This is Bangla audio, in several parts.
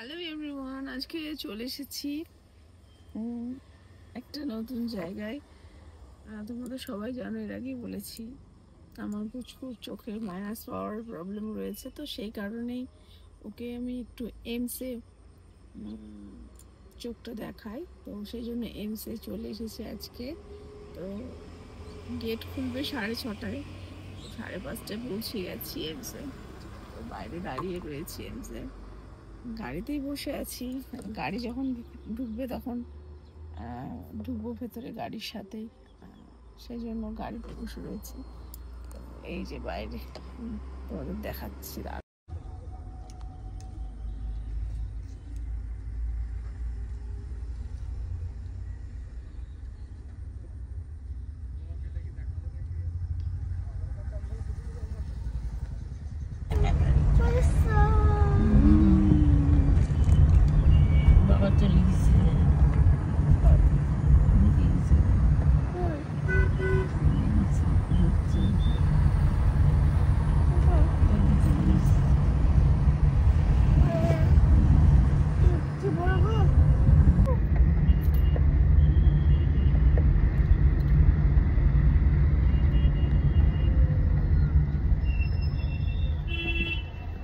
হ্যালো এভরিওয়ান, আজকে চলে এসেছি একটা নতুন জায়গায়। তোমরা তো সবাই জানো, এর আগেই বলেছি আমার প্রচুর চোখের মাইনাস পাওয়ার প্রবলেম রয়েছে। তো সেই কারণেই ওকে আমি একটু এমসে চোখটা দেখাই। তো সেই জন্য এমসে চলে এসেছি আজকে। তো গেট খুলবে 6:30, 5:30টায় পৌঁছে গেছি এমসে। তো বাইরে দাঁড়িয়ে রয়েছি এমসে, গাড়িতেই বসে আছি। গাড়ি যখন ঢুকবে তখন ঢুকবো ভেতরে গাড়ির সাথেই, সেই জন্য গাড়িতে বসে রয়েছি। এই যে বাইরে তোমাদের দেখাচ্ছি। বাবা চলে গেছে।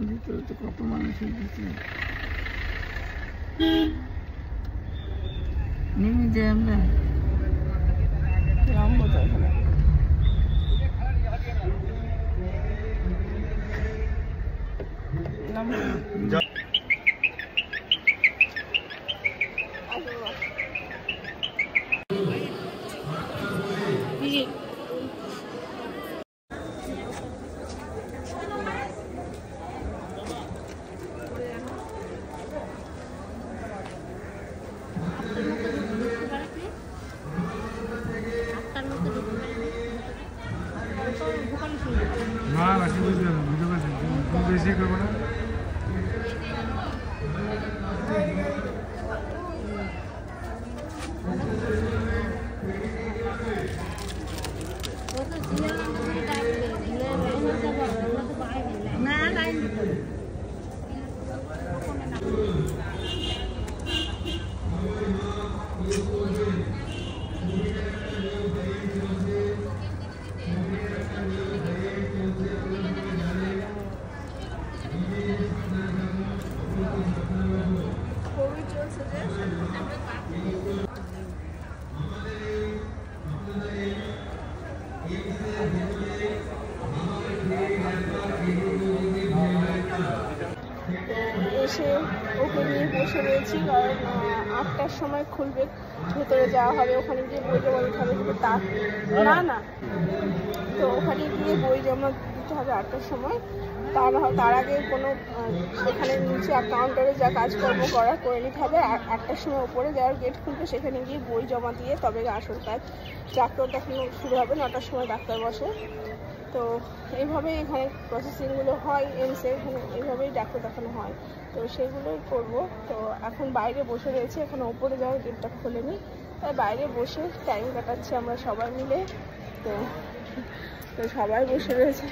ভিতরে তো কত মানুষের ভিতরে নেমে যাই আমরা। নামবো তো এখানে। না না কি বুঝতে বুঝতে পারছি তুমি বেশি করবো না। এসে ওকে নিয়ে বসে রয়েছি, কারণ 8টার সময় খুলবে, ভেতরে যাওয়া হবে, ওখানে গিয়ে বই জমা দিতে হবে। কিন্তু না তো ওখানে গিয়ে বই জমা দিতে হবে 8টার সময়। তার আগে কোনো সেখানে নিচে কাউন্টারে যা কাজকর্ম করে নিতে হবে। 8টার সময় ওপরে যাওয়ার গেট খুলবে, সেখানে গিয়ে বই জমা দিয়ে তবে আসল কাজ। ডাক্তার দেখানো শুরু হবে 9টার সময়, ডাক্তার বসে। তো এইভাবেই এখানে প্রসেসিংগুলো হয় এমসে, এখানে এইভাবেই ডাক্তার দেখানো হয়। তো সেগুলোই করবো। তো এখন বাইরে বসে রয়েছে, এখন ওপরে যাওয়ার গেটটা খোলেনি, তাই বাইরে বসে টাইম কাটাচ্ছি আমরা সবাই মিলে। তো সবাই বসে রয়েছে।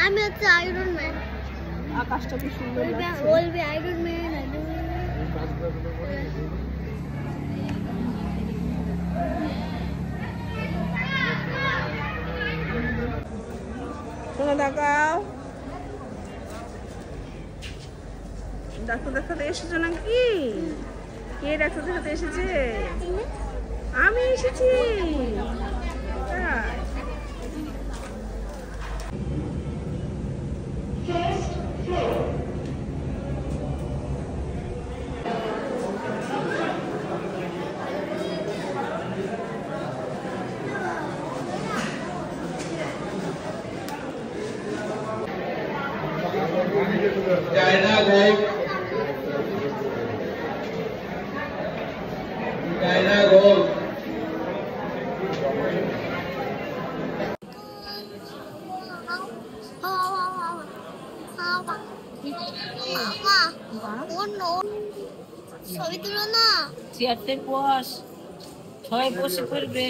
আমি হচ্ছে আয়রন ম্যান। আকাশটা কি সুন্দর বলবি আয়রন ম্যান। দেখাও, ডাক্তার দেখাতে এসেছো নাকি? কে ডাক্তার দেখাতে এসেছে? আমি এসেছি। China Gold, China Gold. ছবি তুলো না। চেয়ারতে বস, সবাই বসে পড়বে।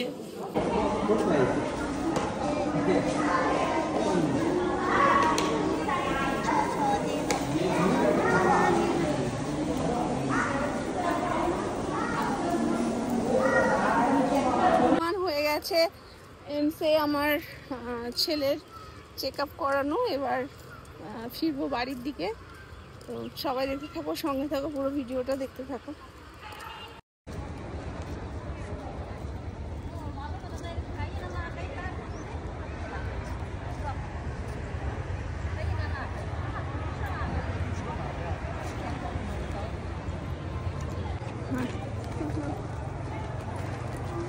হয়ে গেছে এমসে আমার ছেলের চেক আপ করানো, এবার ফিরবো বাড়ির দিকে। তো সবাই দেখতে থাকো, সঙ্গে থাকো, পুরো ভিডিওটা দেখতে থাকো।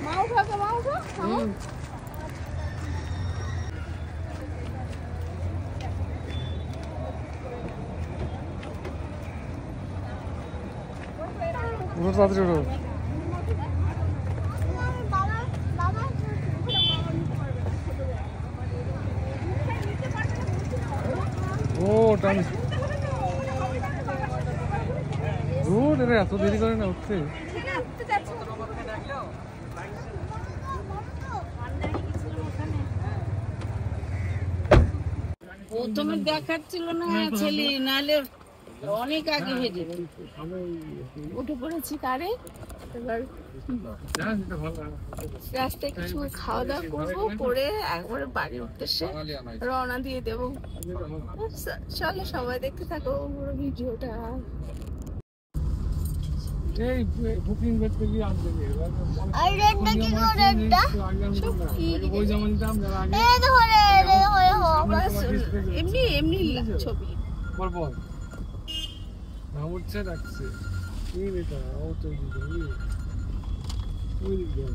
মা উঠাকে, মা উঠো, থামো। তাড়াতাড়ি ওঠো। ও টান এত দেরি করে না উঠতে। প্রথমে দেখাচ্ছিল না ছেলে, নাহলে অনেক আগে হেঁটে উঠে পড়েছি কারে। এবার রাস্তায় কিছু খাওয়া দাওয়া করবো, করে একবারে বাড়ির উদ্দেশ্যে রওনা দিয়ে দেবো। চলো সবাই দেখতে থাকো পুরো ভিডিওটা। এই বুকিং করতে গিয়ে আনতে গিয়ে আর রেডটা কি করে রেডটা? ওই যেমন দাম যারা আগে এই দেখো রে, এমনি এমনি ছবি বল বল না উঠছে রাখছে কি এটা ও তো ওই দিকে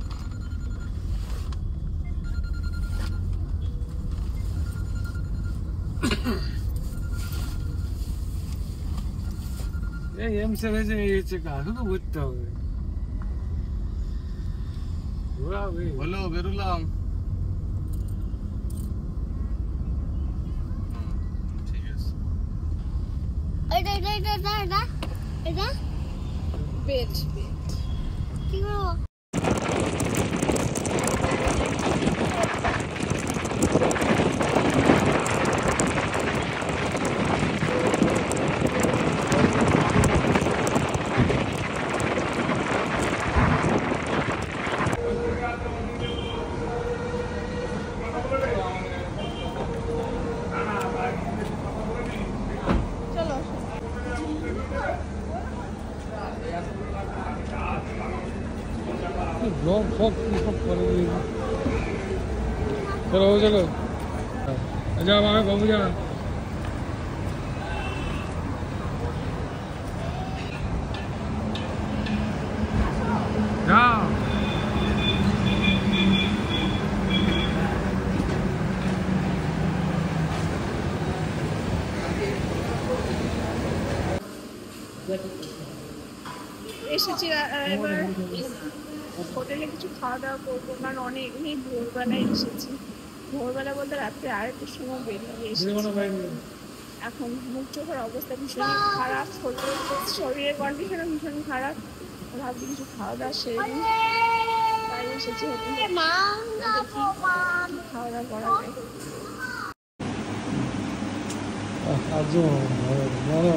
এই এমসে ভেজে এইছে কা শুধু বুঝতে হবে। বলো বেরুলাম। ঠিক আছে এটা বেচ কি করবো? চলো ব্লগ সব সব করে দিয়ে চলো চলো যা বাবা বাবু যা যা এসেছি। এবার হোটেলে কিছু খাওয়া দাওয়া করবো, কারণ অনেক ভোরবেলায় এসেছি। ভোরবেলা বলতে রাত্রে 2:30টার সময় বেরিয়ে এসেছি। এখন মুখ চোখের অবস্থা ভীষণ খারাপ, শরীরের কন্ডিশনও ভীষণ খারাপ। ভাবছি কিছু খাওয়া দাওয়া সেরে তাই এসেছি হোটেলে, খাওয়া দাওয়া করা যায়। ভালো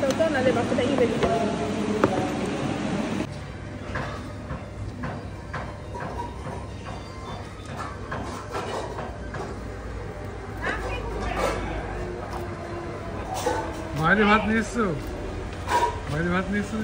হতো নাহলে বাচ্চাটাই বেরিয়ে যাবে। বাইরে ভাত নিয়ে এসছো? বাইরে ভাত নিয়ে এসছো?